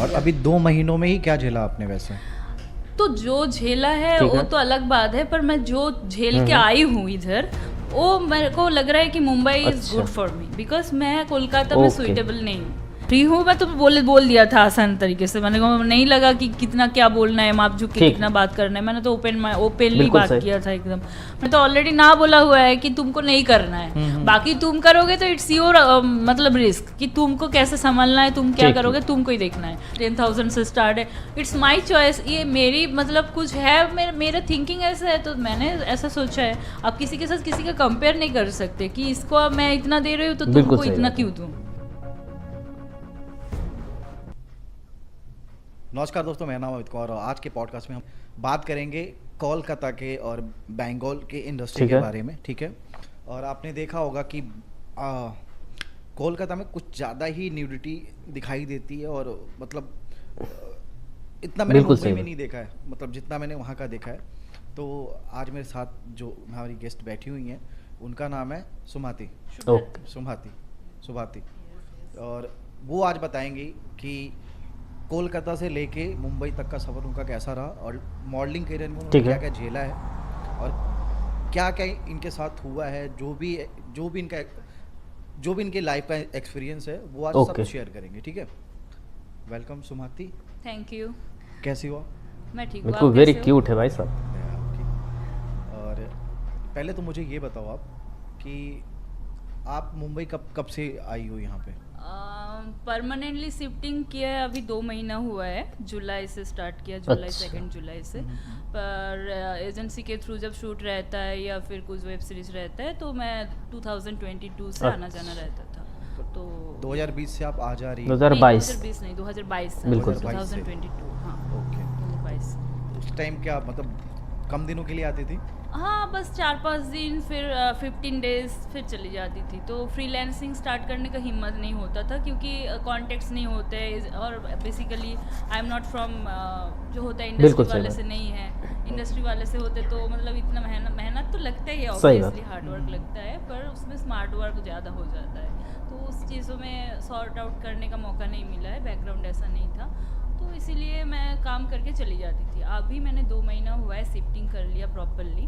और अभी 2 महीनों में ही क्या झेला आपने वैसे? तो जो झेला है ठीक वो है। तो अलग बात है, पर मैं जो झेल के आई हूँ इधर, वो मेरे को लग रहा है कि मुंबई इज अच्छा। गुड फॉर मी, बिकॉज मैं कोलकाता में ओके। सुइटेबल नहीं हूँ। फ्री हूँ मैं तो बोल दिया था आसान तरीके से। मैंने कहा नहीं लगा कि कितना क्या बोलना है, माप झुक के ठीक। कितना बात करना है। मैंने तो ओपनली बिल्कुल बात सही। किया था एकदम। मैं तो ऑलरेडी ना बोला हुआ है कि तुमको नहीं करना है, बाकी तुम करोगे तो इट्स योर मतलब रिस्क कि तुमको कैसे संभालना है, तुम क्या ठीक, करोगे, ठीक। तुमको ही देखना है। 10,000 से स्टार्ट है, इट्स माई चॉइस। ये मेरी मतलब कुछ है, मेरा थिंकिंग ऐसा है, तो मैंने ऐसा सोचा है। आप किसी के साथ किसी का कंपेयर नहीं कर सकते कि इसको अब मैं इतना दे रही हूँ तो बिल्कुल तुमको सही इतना बात है। क्यों दूँ। नमस्कार दोस्तों, मेरा नाम अमित कुमार और आज के पॉडकास्ट में हम बात करेंगे कोलकाता के और बंगाल के इंडस्ट्री ठीक के है। बारे में। ठीक है। और आपने देखा होगा कि कोलकाता में कुछ ज़्यादा ही न्यूडिटी दिखाई देती है और मतलब इतना मैंने बिल्कुल मुंबई सही में बात। नहीं देखा है, मतलब जितना मैंने वहाँ का देखा है। तो आज मेरे साथ जो हमारी गेस्ट बैठी हुई हैं उनका नाम है सुभाति। ओके। सुभाति। और वो आज बताएंगी कि कोलकाता से लेके मुंबई तक का सफ़र उनका कैसा रहा और मॉडलिंग करियर में उन्होंने ठीक है। क्या क्या झेला है और क्या क्या इनके साथ हुआ है, जो भी इनके लाइफ का एक्सपीरियंस है वो आज सब ओके। शेयर करेंगे। ठीक है। Welcome Subhati, thank you. कैसी हो? मैं ठीक हूँ, बिल्कुल आप वेरी कैसे हो? क्यूट है भाई साहब। मैं आपकी। और पहले तो मुझे ये बताओ आप कि आप मुंबई कब से आई हो यहाँ पे? परमानेंटली शिफ्टिंग किया है अभी 2 महीना हुआ है। जुलाई से स्टार्ट किया, जुलाई अच्छा। 2 जुलाई से। पर एजेंसी के थ्रू जब शूट रहता है या फिर कुछ वेब सीरीज रहता है तो मैं 2022 से आना जाना रहता था। तो 2020 से आप आ जा रही हो? 2022। 2020 नहीं, 2022 से। बिल्कुल। 2022 से। 2022, हाँ, ओके। 2022। उस टाइम क्या मतलब कम दिनों के लिए आती थी? हाँ, बस 4-5 दिन, फिर 15 डेज, फिर चली जाती थी। तो फ्रीलांसिंग स्टार्ट करने का हिम्मत नहीं होता था क्योंकि कॉन्टेक्ट्स नहीं होते और basically I am not from जो होता है इंडस्ट्री बिल्कुल सही वाले बात। से नहीं है। इंडस्ट्री वाले से होते तो मतलब इतना मेहनत तो लगता ही है, सही बात। ऑब्वियसली हार्ड वर्क लगता है, पर उसमें स्मार्ट वर्क ज़्यादा हो जाता है। तो उस चीज़ों में सॉर्ट आउट करने का मौका नहीं मिला है, बैकग्राउंड ऐसा नहीं था, तो इसीलिए मैं काम करके चली जाती थी। अभी मैंने 2 महीना हुआ है शिफ्टिंग कर लिया प्रॉपरली,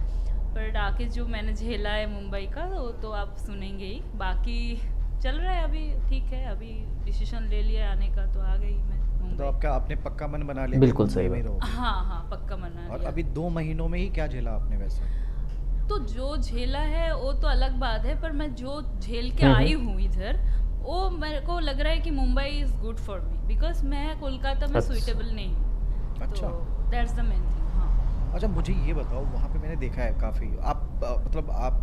पर आके जो मैंने झेला है मुंबई का वो तो आप सुनेंगे ही। बाकी चल रहा है अभी, ठीक है। अभी डिसीजन ले लिया आने का तो आ गई मैं तो मुंबई। आपका आपने पक्का मन बना लिया? बिल्कुल कि सही मुंबई में बात। रहोगे? हाँ, पक्का मना और लिया। अभी 2 महीनों में ही क्या झेला आपने वैसे? तो जो झेला है वो तो अलग बात है, पर मैं जो झेल के हम्म। आई हूँ इधर, वो मेरे को लग रहा है कि Mumbai is good for me, because मैं कोलकाता में अच्छा। सुइटेबल नहीं हूँ। अच्छा। तो दैट्स द मेन थिंग। हाँ, अच्छा, मुझे ये बताओ, वहाँ पे मैंने देखा है काफ़ी आप मतलब आप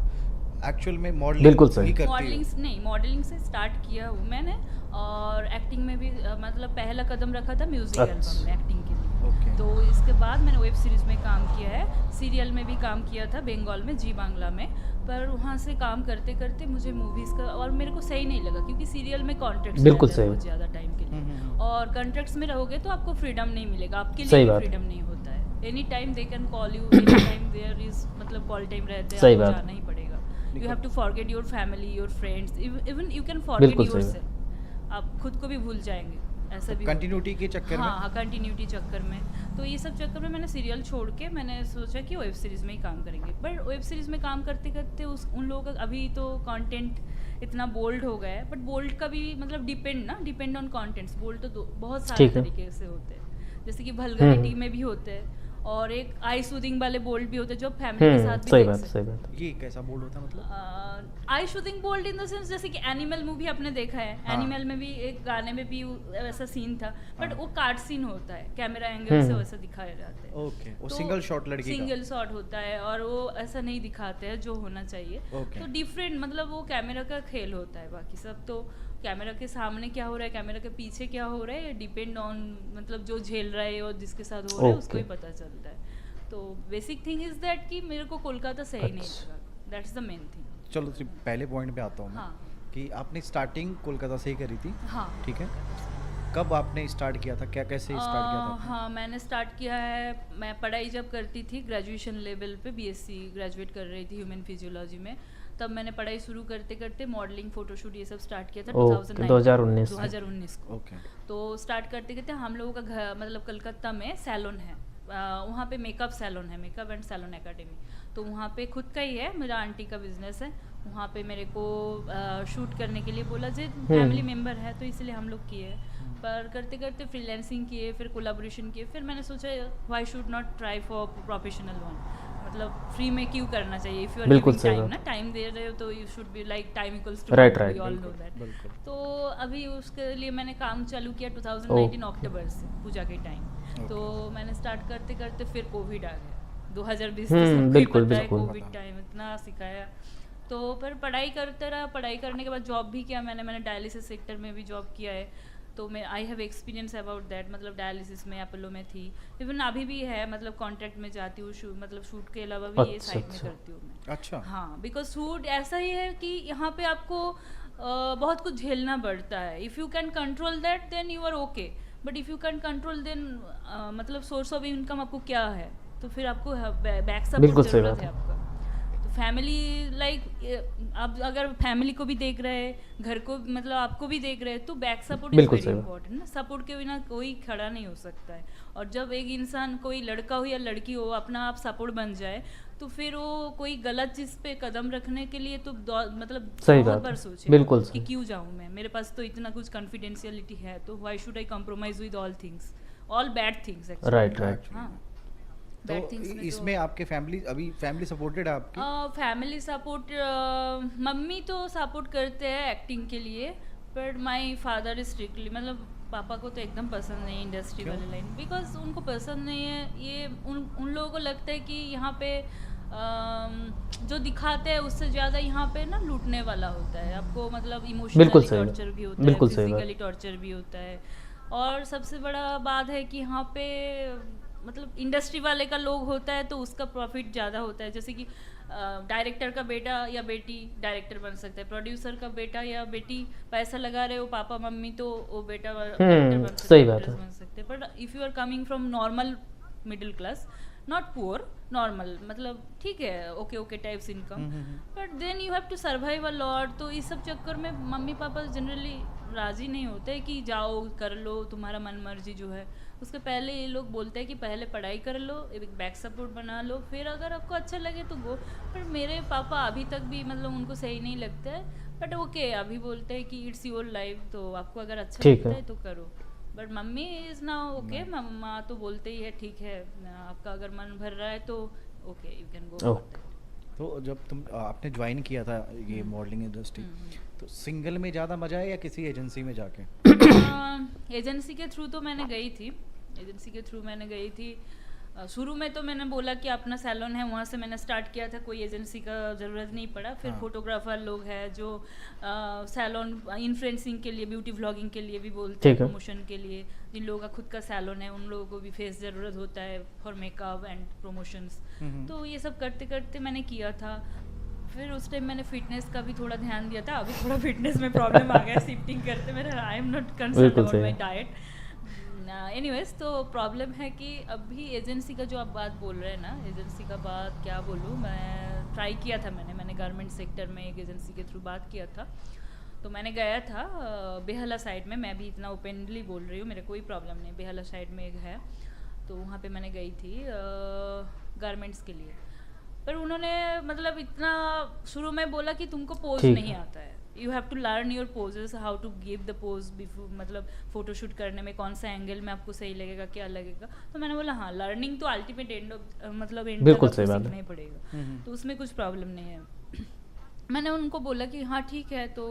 एक्चुअल में बिल्कुल मॉडलिंग सही। ही करती मॉडलिंग हो? नहीं, मॉडलिंग से स्टार्ट किया हूँ मैंने, और एक्टिंग में भी मतलब पहला कदम रखा था म्यूजिक अच्छा। एल्बम में एक्टिंग के लिए। ओके। तो इसके बाद मैंने वेब सीरीज़ में काम किया है, सीरियल में भी काम किया था बंगाल में, जी बांग्ला में। पर वहाँ से काम करते करते मुझे मूवीज़ का और मेरे को सही नहीं लगा क्योंकि सीरियल में कॉन्ट्रैक्ट्स बिल्कुल रहते हैं सही। बहुत ज़्यादा टाइम के लिए, और कॉन्ट्रैक्ट्स में रहोगे तो आपको फ्रीडम नहीं मिलेगा, आपके सही लिए बात। फ्रीडम नहीं होता है। Any time they can call you, any time there is मतलब कॉल टाइम रहते हैं, सही आपको बात। जाना ही पड़ेगा। You have to forget your family, your friends, even you can forget बिल्कुल योर सही सेल्फ। आप खुद को भी भूल जाएंगे, ऐसा भी होता है। कंटिन्यूटी के चक्कर में? हाँ, कंटिन्यूटी चक्कर में। तो ये सब चक्कर में मैंने सीरियल छोड़ के मैंने सोचा कि वेब सीरीज़ में ही काम करेंगे। बट वेब सीरीज़ में काम करते करते उन लोगों का अभी तो कंटेंट इतना बोल्ड हो गया है, बट बोल्ड का भी मतलब डिपेंड ऑन कंटेंट्स। बोल्ड तो बहुत सारे ठीक है। तरीके से होते हैं, जैसे कि वल्गरिटी में भी होते हैं और एक आई सूदिंग वाले बोल्ड भी होते हैं जो फैमिली के साथ भी सही देख बात, सकते सही हैं। बात। ये कैसा बोल्ड होता है मतलब? I shooting bold in the sense जैसे कि एनिमल मूवी आपने देखा है, हाँ। एनिमल में भी एक गाने में भी वैसा सीन था, बट हाँ। वो कार्ड सीन होता है, कैमरा एंगल से हम्म। वैसा दिखाया जाता है। ओके, वो तो सिंगल शॉट लड़की का? सिंगल शॉट होता है और वो ऐसा नहीं दिखाते हैं जो होना चाहिए। ओके। तो डिफरेंट मतलब वो कैमरा का खेल होता है, बाकी सब तो कैमरा के सामने क्या हो रहा है, कैमरा के पीछे क्या हो रहा है, डिपेंड ऑन मतलब जो झेल रहा है और जिसके साथ हो रहा है उसको ही Okay. पता चलता है। तो बेसिक थिंग इज दैट कि मेरे को कोलकाता सही नहीं अच्छा। लगा, दैट्स द मेन थिंग। चलो पहले पॉइंट पे आता हूँ मैं। हाँ। कि आपने स्टार्टिंग कोलकाता से ही करी थी? हाँ, ठीक है। कब आपने स्टार्ट किया था, क्या कैसे स्टार्ट किया था आपने? हाँ, मैंने स्टार्ट किया है, मैं पढ़ाई जब करती थी ग्रेजुएशन लेवल पे, बीएससी ग्रेजुएट कर रही थी ह्यूमन फिजियोलॉजी में, तब मैंने पढ़ाई शुरू करते करते मॉडलिंग फोटोशूट ये सब स्टार्ट किया था ओके, 2019 2019 2019 को। ओके। तो स्टार्ट करते करते हम लोगों का घर मतलब कलकत्ता में सैलून है, वहाँ पे मेकअप सैलून है, मेकअप एंड सैलून एकेडमी। तो वहाँ पे खुद का ही है, मेरा आंटी का बिजनेस है। वहाँ पे मेरे को शूट करने के लिए बोला, जे फैमिली मेम्बर है तो इसलिए हम लोग किए। पर करते करते फ्रीलांसिंग किए, फिर कोलाबोरेशन किए, फिर मैंने सोचा why should not try for professional one, मतलब फ्री में क्यों करना चाहिए। इफ यू आर बिल्कुल गिविंग सही टाइम बात। ना, टाइम दे रहे हो तो you should be like time equals to Right, right, we all know that. बिल्कुल। तो अभी उसके लिए मैंने काम चालू किया 2019 अक्टूबर से, पूजा के टाइम। तो मैंने स्टार्ट करते करते फिर कोविड आ गया 2020 तो सबको ही बिल्कुल, पता है, बिल्कुल। कोविड टाइम इतना सिखाया। तो फिर पढ़ाई करते रहा, पढ़ाई करने के बाद जॉब भी किया मैंने डायलिसिस सेक्टर में भी जॉब किया है। तो मैं I have experience about that, मतलब डायलिसिस में अपोलो में थी, इवन अभी भी है, मतलब कॉन्ट्रैक्ट में जाती हूँ, मतलब शूट के अलावा भी ये साइड में करती हूँ मैं। अच्छा। हाँ, बिकॉज शूट ऐसा ही है कि यहाँ पे आपको बहुत कुछ झेलना पड़ता है। If you can control that then you are okay, but if you can control then मतलब सोर्स ऑफ इनकम आपको क्या है, तो फिर आपको बैक बिल्कुल सपोर्ट सही जरूरत बात है आपका। तो फैमिली लाइक आप अगर फैमिली को भी देख रहे हैं, घर को मतलब आपको भी देख रहे हैं, तो बैक सपोर्ट इज बिल्कुल वेरी सही बात। इंपॉर्टेंट ना। सपोर्ट के बिना कोई खड़ा नहीं हो सकता है। और जब एक इंसान, कोई लड़का हो या लड़की हो, अपना आप सपोर्ट बन जाए, तो फिर वो कोई गलत चीज़ पे कदम रखने के लिए तो मतलब सही बहुत बात बार है, सोचे बिल्कुल कि सही। क्यों जाऊँ मैं, मेरे पास तो इतना कुछ कॉन्फिडेंशियलिटी है, तो why should I compromise with all things, all bad things actually. Right, right. हाँ, तो बैड थिंग्स में इसमें आपके फैमिली, अभी फैमिली सपोर्टेड है आपकी? फैमिली सपोर्ट, मम्मी तो सपोर्ट करते हैं एक्टिंग के लिए, but my father is strictly, मतलब पापा को तो एकदम पसंद नहीं इंडस्ट्री वाली लाइन, बिकॉज उनको पसंद नहीं है ये। उन लोगों को लगता है कि यहाँ पे जो दिखाते हैं उससे ज़्यादा यहाँ पे ना लूटने वाला होता है आपको, मतलब इमोशनली बिल्कुल सही बात। टॉर्चर भी होता है, बिल्कुल सही बात। फिजिकली टॉर्चर भी होता है। और सबसे बड़ा बात है कि यहाँ पे मतलब इंडस्ट्री वाले का लोग होता है तो उसका प्रॉफिट ज़्यादा होता है। जैसे कि डायरेक्टर का बेटा या बेटी डायरेक्टर बन सकता है, प्रोड्यूसर का बेटा या बेटी पैसा लगा रहे हो पापा मम्मी, तो वो बेटा डायरेक्टर बन सकते सही हैं, बात एक्ट्रेस है। बन सकते हैं। But if you are coming from normal middle class, not poor, normal, मतलब ठीक है, okay okay types income, but then you have to survive a lot. तो इस सब चक्कर में मम्मी पापा जनरली राज़ी नहीं होते कि जाओ कर लो तुम्हारा मन मर्जी जो है। उसके पहले ये लोग बोलते हैं कि पहले पढ़ाई कर लो, एक बैक सपोर्ट बना लो, फिर अगर आपको अच्छा लगे तो गो। पर मेरे पापा अभी तक भी मतलब उनको सही नहीं लगता है, बट ओके अभी बोलते हैं कि इट्स योर लाइफ, तो आपको अगर अच्छा ठीक लगता है। है तो करो। बट मम्मी इज़ ना ओके, मम्मा तो बोलते ही है ठीक है, आपका अगर मन भर रहा है तो okay you can go. Okay. तो जब आपने ज्वाइन किया था ये मॉडलिंग इंडस्ट्री, तो सिंगल में ज़्यादा मजा है या किसी एजेंसी में जाके? एजेंसी के थ्रू तो मैंने गई थी, एजेंसी के थ्रू मैंने गई थी। शुरू में तो मैंने बोला कि अपना सैलून है, वहाँ से मैंने स्टार्ट किया था, कोई एजेंसी का ज़रूरत नहीं पड़ा। फिर हाँ। फोटोग्राफर लोग हैं जो सैलून इन्फ्लुएंसिंग के लिए, ब्यूटी व्लॉगिंग के लिए भी बोलते हैं, ठीक है। प्रमोशन के लिए। जिन लोगों का खुद का सैलून है उन लोगों को भी फेस ज़रूरत होता है फॉर मेकअप एंड प्रमोशंस। तो ये सब करते करते मैंने किया था। फिर उस टाइम मैंने फिटनेस का भी थोड़ा ध्यान दिया था, अभी थोड़ा फिटनेस में प्रॉब्लम आ गया शिफ्टिंग करते मेरे, आई एम नॉट कंसर्न बिल्कुल अबाउट सही माई है। डाइट। एनीवेज, तो प्रॉब्लम है कि अभी एजेंसी का जो आप बात बोल रहे हैं ना, एजेंसी का बात क्या बोलूँ, मैं ट्राई किया था, मैंने गारमेंट सेक्टर में एक एजेंसी के थ्रू बात किया था। तो मैंने गया था बेहला साइड में, मैं भी इतना ओपनली बोल रही हूँ, मेरे कोई प्रॉब्लम नहीं, बेहला साइड में एक है, तो वहाँ पे मैंने गई थी गारमेंट्स के लिए। पर उन्होंने मतलब इतना शुरू में बोला कि तुमको पोज ठीक नहीं है। आता है, you have to learn your poses, how to give the pose before, मतलब फोटोशूट करने में कौन सा एंगल में आपको सही लगेगा, क्या लगेगा। तो मैंने बोला हाँ, लर्निंग तो अल्टीमेट एंड मतलब एंड बिल्कुल तक सही आपको बात है। सीखना ही पड़ेगा, तो उसमें कुछ प्रॉब्लम नहीं है। मैंने उनको बोला कि हाँ ठीक है, तो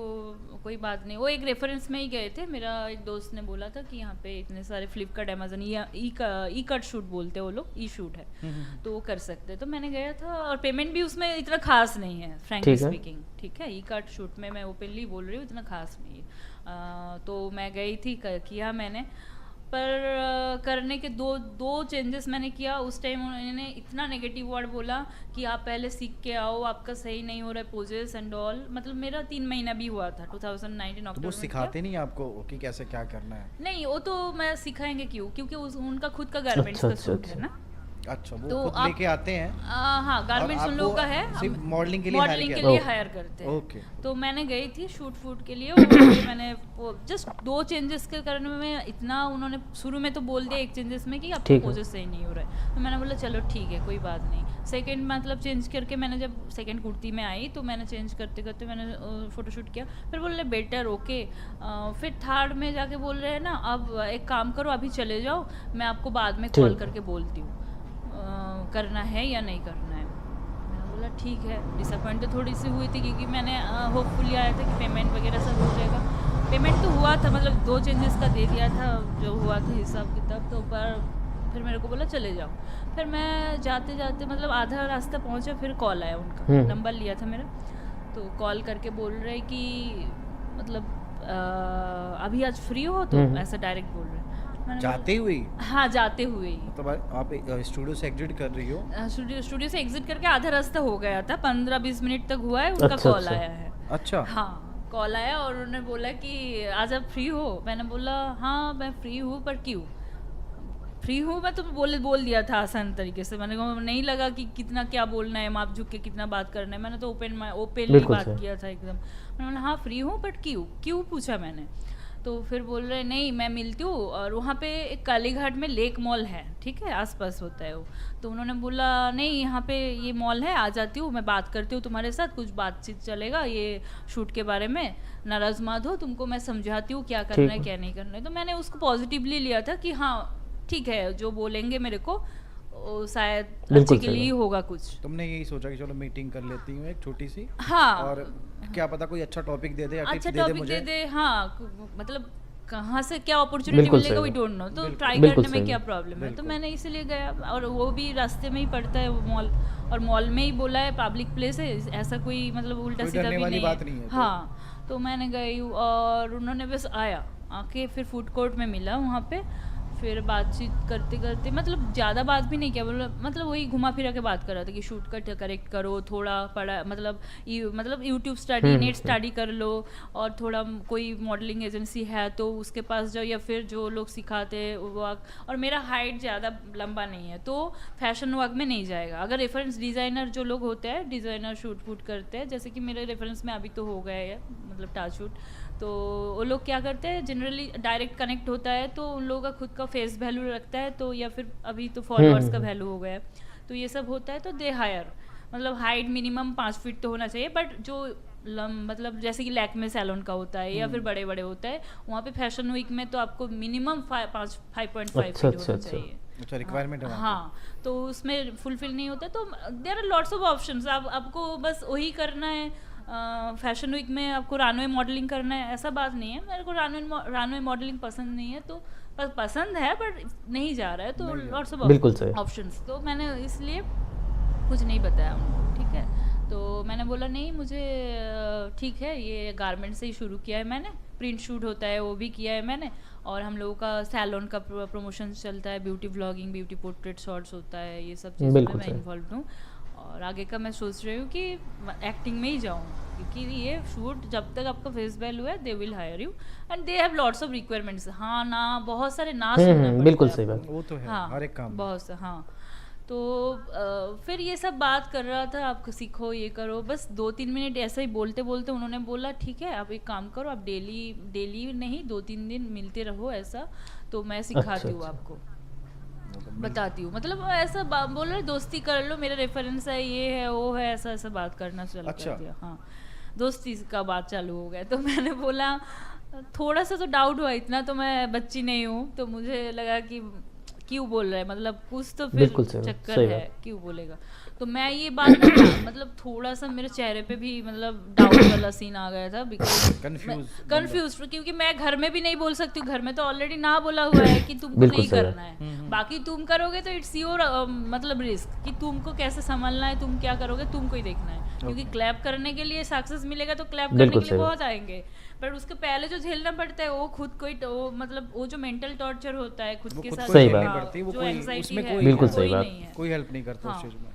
कोई बात नहीं। वो एक रेफरेंस में ही गए थे, मेरा एक दोस्त ने बोला था कि यहाँ पे इतने सारे फ्लिपकार्ट अमेजन ई कट शूट बोलते हैं वो लोग, ई शूट है, तो वो कर सकते हैं। तो मैंने गया था, और पेमेंट भी उसमें इतना खास नहीं है फ्रैंकली ठीक है। स्पीकिंग, ठीक है। ई कट शूट में मैं ओपनली बोल रही हूँ, इतना खास नहीं है। तो मैं गई थी, किया मैंने, पर करने के दो चेंजेस मैंने किया। उस टाइम उन्होंने इतना नेगेटिव वर्ड बोला कि आप पहले सीख के आओ, आपका सही नहीं हो रहा है पोजेस एंड ऑल। मतलब मेरा 3 महीना भी हुआ था 2019 तो अक्टूबर वो में सिखाते नहीं आपको कि कैसे क्या करना है? नहीं, वो तो मैं सिखाएंगे क्यों, क्योंकि उनका खुद का गारमेंट्स का अच्छा, सूट है अच्छा। ना, अच्छा, वो तो खुद आप लेके आते हैं हाँ, और गारमेंट्स उन लोगों आपको का है। सिर्फ मॉडलिंग के लिए हायर मॉडलिंग किया के था। लिए ओके। हायर करते हैं। ओके। तो मैंने गई थी शूट के लिए, और वहाँ पे मैंने जस्ट 2 चेंजेस के करने में इतना उन्होंने शुरू में तो बोल दिया एक चेंजेस में कि आपका ठीक है। पोजेस सही नहीं हो रहा है। तो मैंने बोला चलो ठीक है, कोई बात नहीं। सेकंड मतलब चेंज करके मैंने जब सेकंड कुर्ती में आई तो मैंने चेंज करते करते मैंने फ़ोटोशूट किया। फिर बोल रहे बेटर ओके। फिर थर्ड में जाके बोल रहे हैं ना, अब एक काम करो, अभी चले जाओ, मैं आपको बाद में कॉल ठीक। करके बोलती हूँ करना है या नहीं करना है। मैंने बोला ठीक है। डिसअपॉइंट तो थोड़ी सी हुई थी क्योंकि मैंने होपफुली आया था कि पेमेंट वगैरह सब हो जाएगा। पेमेंट तो हुआ था, मतलब 2 चेंजेस का दे दिया था जो हुआ था हिसाब किताब। तो पर फिर मेरे को बोला चले जाओ। फिर मैं जाते जाते मतलब आधा रास्ता पहुंचा, फिर कॉल आया उनका, नंबर लिया था मेरा। तो कॉल करके बोल रहे कि मतलब अभी आज फ्री हो, तो ऐसा डायरेक्ट बोल रहे। मैंने जाते हुए ही? बोला, हाँ जाते हुए ही। मतलब आप स्टूडियो से एग्जिट कर रही हो? स्टूडियो से एग्जिट करके आधा रास्ता हो गया था, 15-20 मिनट तक हुआ है, उनका अच्छा, कॉल अच्छा। आया है। अच्छा। हाँ, कॉल आया और उन्होंने बोला कि आज आप फ्री हो। मैंने बोला हाँ मैं फ्री हूँ, पर क्यों फ्री हूँ? मैं तो बोल दिया था आसान तरीके से। मैंने कहा नहीं लगा कि कितना क्या बोलना है, माप झुक के कितना बात करना है। मैंने तो ओपनली बिल्कुल बात सही। किया था एकदम। मैंने बोला हाँ फ्री हूँ, बट क्यों पूछा मैंने। तो फिर बोल रहे नहीं मैं मिलती हूँ, और वहाँ पे एक कालीघाट में लेक मॉल है, ठीक है, आसपास होता है वो। तो उन्होंने बोला नहीं यहाँ पे ये मॉल है, आ जाती हूँ, मैं बात करती हूँ तुम्हारे साथ, कुछ बातचीत चलेगा ये शूट के बारे में, नाराज मत हो, तुमको मैं समझाती हूँ क्या करना है क्या नहीं करना है। तो मैंने उसको पॉजिटिवली लिया था कि हाँ ठीक है, जो बोलेंगे मेरे को वो शायद बिल्कुल अच्छे के सही लिए ही बात। होगा कुछ। तुमने यही सोचा कि चलो मीटिंग कर लेती हूँ एक छोटी सी, हाँ, और क्या पता कोई अच्छा टॉपिक दे दे या अच्छा टिप्स दे दे टॉपिक मुझे। दे दे। हाँ, मतलब कहाँ से क्या अपॉर्चुनिटी बिल्कुल मिलेगा सही वी बात। Don't know. तो बिल्कुल। ट्राई बिल्कुल करने में सही क्या बात। प्रॉब्लम है। तो बिल्कुल। मैंने इसीलिए गया, और वो भी रास्ते में ही पड़ता है वो मॉल, और मॉल में ही बोला है, पब्लिक प्लेस है, ऐसा कोई मतलब उल्टा कोई सीधा डरने भी वाली नहीं बात है। नहीं है, तो- हाँ, तो मैंने गई हूँ, और उन्होंने बस आके फिर फूड कोर्ट में मिला वहाँ पे। फिर बातचीत करते करते मतलब ज़्यादा बात भी नहीं किया, मतलब वही घुमा फिरा के बात कर रहा था कि शूट का करेक्ट करो, थोड़ा पढ़ा, मतलब यूट्यूब स्टडी, नेट स्टडी कर लो, और थोड़ा कोई मॉडलिंग एजेंसी है तो उसके पास जाओ, या फिर जो लोग सिखाते हैं वर्क। और मेरा हाइट ज़्यादा लंबा नहीं है, तो फैशन वर्क में नहीं जाएगा। अगर रेफरेंस डिज़ाइनर जो लोग होते हैं, डिज़ाइनर शूट करते हैं, जैसे कि मेरे रेफरेंस में अभी तो हो गया है मतलब टाच शूट, तो वो लोग क्या करते हैं जनरली डायरेक्ट कनेक्ट होता है तो उन लोगों का खुद का फेस वैल्यू रखता है, तो या फिर अभी तो फॉलोअर्स का वैल्यू हो गया है, तो ये सब होता है, तो दे हायर। मतलब हाइट मिनिमम 5 फीट तो होना चाहिए, बट जो मतलब जैसे कि लैक्मे सैलून का होता है या फिर बड़े बड़े होता है, वहाँ पे फैशन वीक में तो आपको मिनिमम 5.5 फीट अच्छा, होना अच्छा। चाहिए। अच्छा, रिक्वायरमेंट है वहाँ पे। हाँ, तो उसमें फुलफिल नहीं होता, तो there are lots of options. आपको बस वही करना है। फैशन वीक में आपको रानवे मॉडलिंग करना है, ऐसा बात नहीं है। मेरे को रानवे मॉडलिंग पसंद नहीं है, तो पसंद है बट नहीं जा रहा है, तो लॉट्स बिल्कुल सही। Of options. तो मैंने इसलिए कुछ नहीं बताया उनको, ठीक है। तो मैंने बोला नहीं मुझे ठीक है, ये गारमेंट से ही शुरू किया है मैंने, प्रिंट शूट होता है वो भी किया है मैंने, और हम लोगों का सैलून का प्रमोशन चलता है, beauty vlogging, beauty portrait shots होता है, ये सब चीज़ों में बिल्कुल मैं सही। इन्वॉल्व हूँ। और आगे का मैं सोच रही हूँ कि एक्टिंग में ही जाऊँ, क्योंकि ये शूट जब तक आपका फेस वैल्यू है they will hire you, and they have lots of requirements. हाँ ना, बहुत सारे ना सुनना पड़ता बिल्कुल है सही आपको। बात। वो तो है हाँ, हर एक काम में। बहुत सा। हाँ, तो फिर ये सब बात कर रहा था, आप सीखो ये करो, बस 2-3 मिनट ऐसा ही बोलते बोलते उन्होंने बोला ठीक है, आप एक काम करो, आप डेली नहीं 2-3 दिन मिलते रहो, ऐसा तो मैं सिखाती हूँ अच्छा। आपको, बताती हूँ। मतलब ऐसा बोल रहे दोस्ती कर लो, मेरा रेफरेंस है, ये है वो है, ऐसा ऐसा बात करना चालू अच्छा। कर दिया। हाँ, दोस्ती का बात चालू हो गया। तो मैंने बोला थोड़ा सा तो डाउट हुआ, इतना तो मैं बच्ची नहीं हूँ, तो मुझे लगा कि क्यों बोल रहा है, मतलब कुछ तो फिर बिल्कुल सही बात, चक्कर सही है, बात। क्यों बोलेगा। तो मैं ये बात ना मतलब थोड़ा सा मेरे चेहरे पे भी मतलब डाउट वाला सीन आ गया था, बिकॉज कंफ्यूज, क्योंकि मैं घर में भी नहीं बोल सकती हूँ, घर में तो ऑलरेडी ना बोला हुआ है कि तुमको बिल्कुल नहीं सही करना है, बाकी तुम करोगे तो इट्स योर मतलब रिस्क, कि तुमको कैसे संभालना है, तुम क्या करोगे तुमको ही देखना है। क्योंकि क्लैप करने के लिए सक्सेस मिलेगा तो क्लैप करने के बिल्कुल लिए सही बहुत आएंगे, पर उसके पहले जो झेलना पड़ता है वो खुद को ही, वो मतलब वो जो मेंटल टॉर्चर होता है खुद वो के खुद साथ, को सही झेलनी बात। पड़ती है, वो जो कोई anxiety उसमें है, कोई बिल्कुल कोई सही बात। नहीं है। कोई हेल्प नहीं करता उस हाँ। चीज में।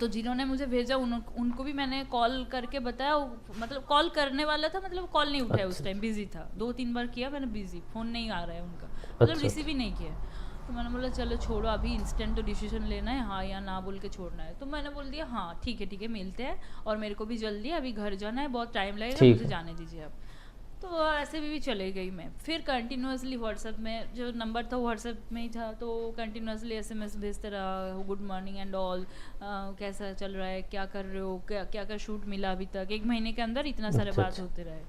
तो जिन्होंने मुझे भेजा उनको भी मैंने कॉल करके बताया, मतलब कॉल करने वाला था, मतलब कॉल नहीं उठाया, उस टाइम बिजी था, 2-3 बार किया मैंने, बिजी, फोन नहीं आ रहा है उनका, मतलब अच्छा, रिसीव ही नहीं किया। तो मैंने बोला चलो छोड़ो, अभी इंस्टेंट तो डिसीजन लेना है, हाँ या ना बोल के छोड़ना है। तो मैंने बोल दिया हाँ ठीक है मिलते हैं, और मेरे को भी जल्दी है, अभी घर जाना है, बहुत टाइम लगेगा, ठीक मुझे है। जाने दीजिए आप। तो ऐसे भी चले गई मैं। फिर कंटिन्यूअसली व्हाट्सएप में, जो नंबर था व्हाट्सएप में ही था, तो कंटिन्यूअसली एसएमएस भेजते रहा, गुड मॉर्निंग एंड ऑल, कैसा चल रहा है, क्या कर रहे हो, क्या क्या क्या शूट मिला अभी तक। 1 महीने के अंदर इतना सारे अच्छा, बात अच्छा। होते रहे।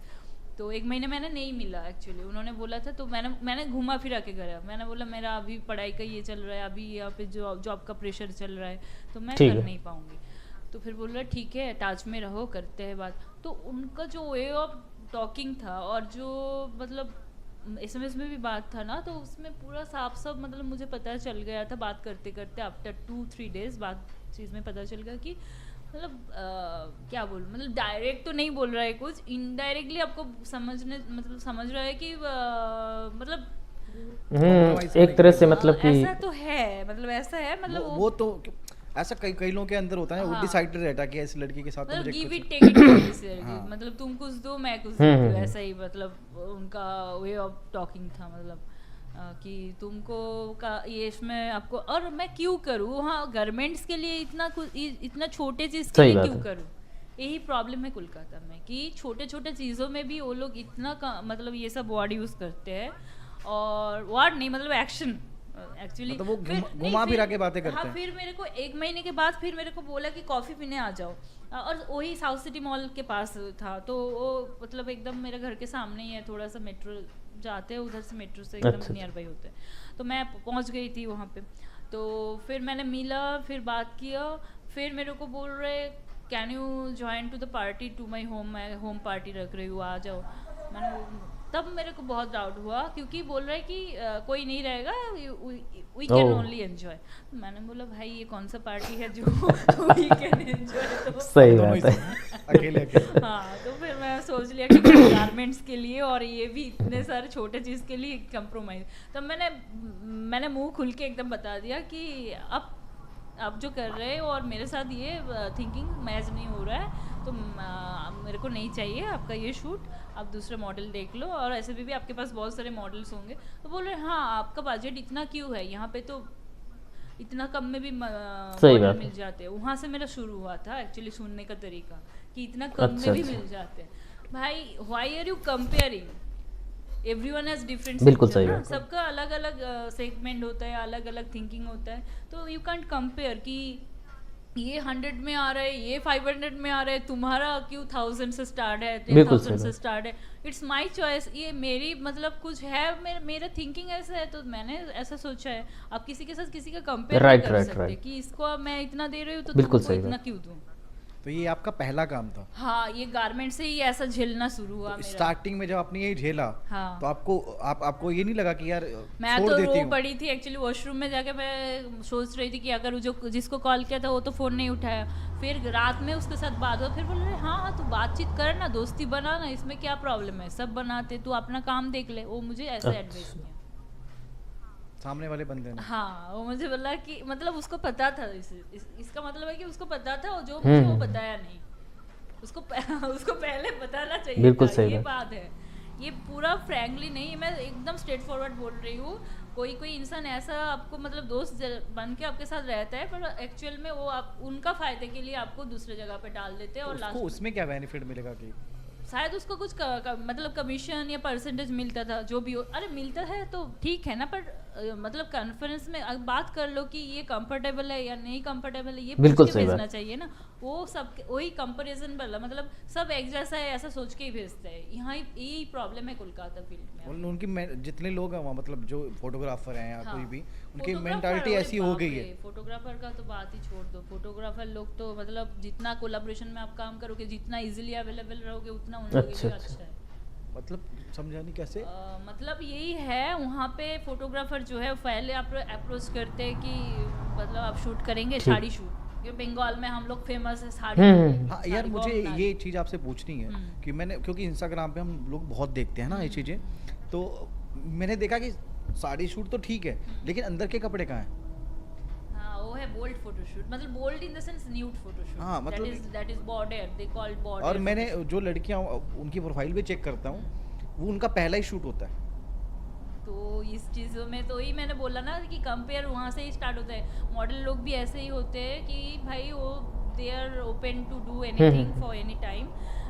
तो 1 महीने मैंने नहीं मिला एक्चुअली, उन्होंने बोला था, तो मैंने घुमा फिरा के गया। मैंने बोला मेरा अभी पढ़ाई का ये चल रहा है, अभी यहाँ पे जॉब का प्रेशर चल रहा है, तो मैं ठीक कर है। नहीं पाऊँगी। तो फिर बोल रहा ठीक है टच में रहो, करते हैं बात। तो उनका जो वे ऑफ टॉकिंग था, और जो मतलब एसएमएस में भी बात था ना, तो उसमें पूरा साफ साफ मतलब मुझे पता चल गया था, बात करते करते आफ्टर 2-3 डेज बात चीज़ में पता चल गया कि मतलब क्या बोलूं, मतलब डायरेक्ट तो नहीं बोल रहा है कुछ, इनडायरेक्टली आपको समझने मतलब समझ रहा है कि मतलब Compromise एक तरह से करेंगे। मतलब कि ऐसा तो है, मतलब ऐसा है, मतलब वो तो ऐसा कई कई लोगों के अंदर होता है, वो हाँ। डिसाइडेड रहता है कि इस लड़की के साथ तो मतलब मुझे गिव कुछ इट टेक इट हाँ। मतलब तुम कुछ दो मैं कुछ हम्म, देती हूँ, हम्म, ऐसा ही मतलब उनका वे ऑफ टॉकिंग था। मतलब कि तुमको का ये इसमें आपको, और मैं क्यों करूँ, हाँ गारमेंट्स के लिए इतना कुछ इतना छोटे चीज़ के सही लिए बात क्यों है। करूँ। यही प्रॉब्लम है कोलकाता में, कि छोटे छोटे चीज़ों में भी वो लोग इतना मतलब ये सब वर्ड यूज़ करते हैं, और वर्ड नहीं मतलब एक्शन एक्चुअली। मतलब वो घुमा फिरा के बातें करते हाँ, हैं। फिर मेरे को 1 महीने के बाद फिर मेरे को बोला कि कॉफ़ी पीने आ जाओ, और वही साउथ सिटी मॉल के पास था, तो वो मतलब एकदम मेरे घर के सामने ही है, थोड़ा सा मेट्रो जाते हैं उधर से, मेट्रो से अच्छा, एकदम अच्छा। नियर बाई होते हैं। तो मैं पहुंच गई थी वहाँ पे। तो फिर मैंने मिला, फिर बात किया, फिर मेरे को बोल रहे can you join to the party to my home, मैं होम पार्टी रख रही हूँ, आ जाओ। तब मेरे को बहुत डाउट हुआ, क्योंकि बोल रहा है कि कोई नहीं रहेगा, we can oh. Only enjoy. मैंने बोला भाई ये कौन सा पार्टी है जो वी कैन एंजॉय। तो सही दोनों ही बात है। साथ, अकेले अकेले हाँ, तो फिर मैं सोच लिया कि गारमेंट्स के लिए और ये भी इतने सारे छोटे चीज़ के लिए कंप्रोमाइज। तब मैंने मुंह खुल के एकदम बता दिया कि अब जो कर रहे हो और मेरे साथ ये थिंकिंग मैच नहीं हो रहा है, तो मेरे को नहीं चाहिए आपका ये शूट, आप दूसरे मॉडल देख लो, और ऐसे भी आपके पास बहुत सारे मॉडल्स होंगे। तो बोल रहे हाँ आपका बजट इतना क्यों है, यहाँ पे तो इतना कम में भी सही मॉडल बात है। मिल जाते हैं। वहाँ से मेरा शुरू हुआ था एक्चुअली सुनने का तरीका, कि इतना कम अच्छा, में भी अच्छा। मिल जाते हैं। भाई why are you comparing, everyone has different बिल्कुल सेक्टर सही ना, बात है। सबका अलग अलग सेगमेंट होता है, अलग अलग थिंकिंग होता है। तो यू कैंट कंपेयर कि ये 100 में आ रहा है, ये 500 में आ रहा है, तुम्हारा क्यों 1000 से स्टार्ट है, बिल्कुल 10,000 सही से बात। स्टार्ट है। इट्स माई चॉइस, ये मेरी मतलब कुछ है, मेरा थिंकिंग ऐसा है, तो मैंने ऐसा सोचा है। आप किसी के साथ किसी का कंपेयर नहीं राइट, कर राइट, सकते राइट। कि इसको अब मैं इतना दे रही हूँ तो बिल्कुल तुमको सही इतना बात। क्यों दूँ। तो ये आपका पहला काम था। हाँ, ये गारमेंट से ही ऐसा झेलना शुरू हुआ तो मेरा। स्टार्टिंग में जब आपने ये झेला हाँ। तो आपको ये नहीं लगा कि यार मैं छोड़ तो देती रो हूँ? पड़ी थी एक्चुअली, वॉशरूम में जाके मैं सोच रही थी कि अगर जो जिसको कॉल किया था वो तो फ़ोन नहीं उठाया। फिर रात में उसके साथ बात हुआ, फिर बोल रहे हाँ तू बातचीत कर ना, दोस्ती बना ना, इसमें क्या प्रॉब्लम है, सब बनाते, तू अपना काम देख ले। वो मुझे ऐसे अच्छा। एडवाइस किया। सामने वाले बंदे ने हाँ, वो मुझे बोला कि मतलब उसको पता था, इसका मतलब है कि उसको पता था, और जो मुझे वो बताया नहीं, उसको उसको पहले बताना चाहिए बिल्कुल था। सही ये बात। बात है, ये पूरा फ्रैंकली नहीं, मैं एकदम स्ट्रेट फॉरवर्ड बोल रही हूँ। कोई इंसान ऐसा आपको मतलब दोस्त बन के आपके साथ रहता है, पर एक्चुअल में वो आप उनका फायदे के लिए आपको दूसरे जगह पे डाल देते हैं, और उसको लास्ट उसमें क्या बेनिफिट मिलेगा कि शायद उसको कुछ मतलब कमीशन या परसेंटेज मिलता था, जो भी हो। अरे मिलता है तो ठीक है ना, पर मतलब कॉन्फ्रेंस में बात कर लो कि ये कंफर्टेबल है या नहीं कंफर्टेबल है, ये पूछ बिल्कुल के सही भेजना बात। चाहिए ना। वो सब वही कंपैरिजन वाला, मतलब सब एक जैसा है ऐसा सोच के ही भेजते हैं। यहाँ यही प्रॉब्लम है कोलकाता फील्ड में। उनकी जितने लोग हैं वहाँ, मतलब जो फोटोग्राफर हैं या हाँ। कोई भी, उनकी फोटोग्राफर, मेंटालिटी ओए ऐसी हो बाप गई रे, है। फोटोग्राफर का तो बात ही छोड़ दो। फोटोग्राफर लोग तो मतलब जितना कोलाब्रेशन में आप काम करोगे, जितना इजीली अवेलेबल रहोगे, उतना उन लोगों के अच्छा, लिए अच्छा। अच्छा है। मतलब समझा नहीं कैसे? मतलब यही है, वहाँ पे फोटोग्राफर जो है पहले आप अप्रोच करते हैं कि मतलब आप शूट करेंगे ठीक। साड़ी शूट, क्योंकि बंगाल में हम लोग फेमस है साड़ी हम्म, के लिए। हम्म। हाँ यार, साड़ी मुझे बहुत ये चीज़ आपसे पूछनी है हम्म। कि मैंने, क्योंकि इंस्टाग्राम पे हम लोग बहुत देखते हैं ना ये चीज़ें, तो मैंने देखा कि साड़ी शूट तो ठीक है, लेकिन अंदर के कपड़े कहाँ हैं? हाँ, वो है बोल्ड फोटोशूट, मतलब bold in the sense nude photoshoot. हाँ, मतलब that is border, they called border. और मैंने जो लड़कियां उनकी प्रोफाइल भी चेक करता हूँ, वो उनका पहला ही शूट होता है। तो इस चीज़ों में तो ही मैंने बोला ना कि कंपेयर वहाँ से ही स्टार्ट होता है। मॉडल लोग भी ऐसे ही होते हैं कि भाई वो they are open to do anything for any time.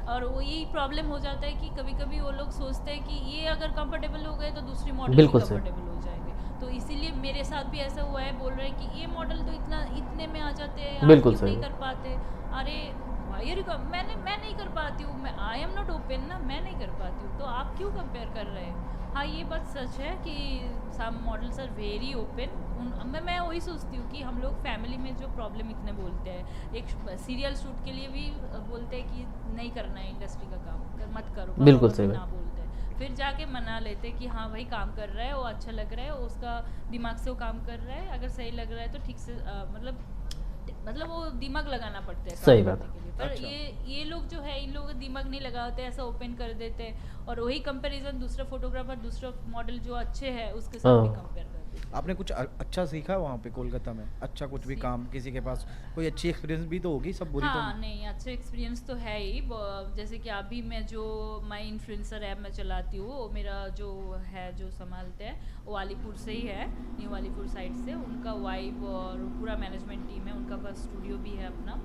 और वो यही प्रॉब्लम हो जाता है कि कभी कभी वो लोग सोचते हैं कि ये अगर कंफर्टेबल हो गए तो दूसरी मॉडल भी बिल्कुल सही। कंफर्टेबल हो जाएंगे। तो इसीलिए मेरे साथ भी ऐसा हुआ है, बोल रहे हैं कि ये मॉडल तो इतने में आ जाते हैं, आप बिल्कुल क्यों सही। नहीं कर पाते। अरे भाई मैं नहीं कर पाती हूँ, मैं आई एम नॉट ओपन ना, मैं नहीं कर पाती हूँ, तो आप क्यों कंपेयर कर रहे हैं। हाँ ये बात सच है कि सम मॉडल्स आर वेरी ओपन। मैं वही सोचती हूँ कि हम लोग फैमिली में जो प्रॉब्लम इतने बोलते हैं, एक सीरियल शूट के लिए भी बोलते हैं कि नहीं करना है इंडस्ट्री का काम, मत करो, पापा बिल्कुल मम्मी सही ना बात। बोलते हैं, फिर जाके मना लेते हैं कि हाँ भाई काम कर रहा है, वो अच्छा लग रहा है, उसका दिमाग से वो काम कर रहा है, अगर सही लग रहा है तो ठीक से मतलब वो दिमाग लगाना पड़ता है सही काम बात। करने के लिए। पर अच्छा। ये लोग जो है, इन लोगों का दिमाग नहीं लगाते, ऐसा ओपन कर देते हैं और वही कंपैरिजन दूसरा फोटोग्राफर, दूसरा मॉडल जो अच्छे हैं उसके साथ भी हाँ। कंपेयर कर देते हैं। आपने कुछ अच्छा सीखा वहाँ पे कोलकाता में? अच्छा कुछ भी सीख- काम किसी के पास कोई अच्छी एक्सपीरियंस भी तो होगी, सब बुरी तो हाँ नहीं, अच्छे एक्सपीरियंस तो है ही। जैसे कि अभी मैं जो माई इन्फ्लुएंसर ऐप में चलाती हूँ, वो मेरा जो है जो संभालते हैं वो वालीपुर से ही है, न्यू वालीपुर साइड से। उनका वाइफ और पूरा मैनेजमेंट टीम है, उनका पास स्टूडियो भी है अपना।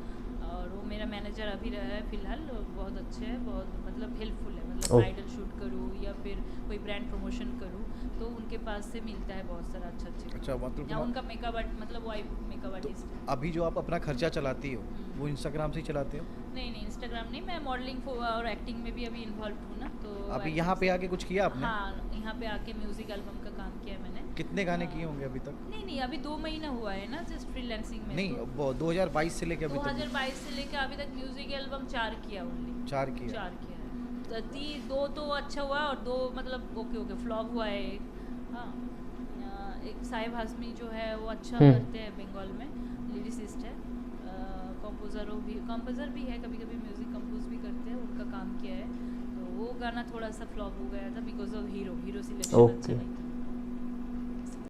और वो मेरा मैनेजर अभी रहा है फिलहाल, बहुत अच्छे है, बहुत मतलब हेल्पफुल है। मतलब ओ। ब्राइडल शूट करूँ या फिर कोई ब्रांड प्रमोशन करूँ तो उनके पास से मिलता है बहुत सारा अच्छे अच्छा, काम। मतलब या तुम उनका मेकअप मतलब वाइफ मेकअप तो आर्टिस्ट है। अभी जो आप अपना खर्चा चलाती हो वो इंस्टाग्राम से ही चलाते हो? नहीं इंस्टाग्राम नहीं, मैं मॉडलिंग और एक्टिंग में भी अभी इन्वॉल्व हूँ ना, तो अभी acting यहाँ पे से- आके कुछ किया आपने? हाँ यहाँ पे आके म्यूजिक एल्बम का काम किया है मैंने। कितने गाने किए होंगे अभी तक? नहीं अभी 2 महीना हुआ है ना जस्ट फ्रीलांसिंग में। नहीं, तो वो 2022 से लेके अभी तक 2022 से लेके अभी तक म्यूजिक एल्बम 4 किया ओनली। 4 किया। 4 किया है, तो 2 तो अच्छा हुआ और 2 मतलब ओके फ्लॉप हुआ है एक। हाँ एक साहिब हाशमी जो है वो अच्छा करते हैं बंगाल में, लिरिसिस्ट है, कंपोज़र भी है, कभी कभी म्यूज़िक कंपोज भी करते हैं, उनका काम किया है। तो वो गाना थोड़ा सा फ्लॉप हो गया था बिकॉज ऑफ हीरो सिलेक्शन अच्छा ओके। नहीं था।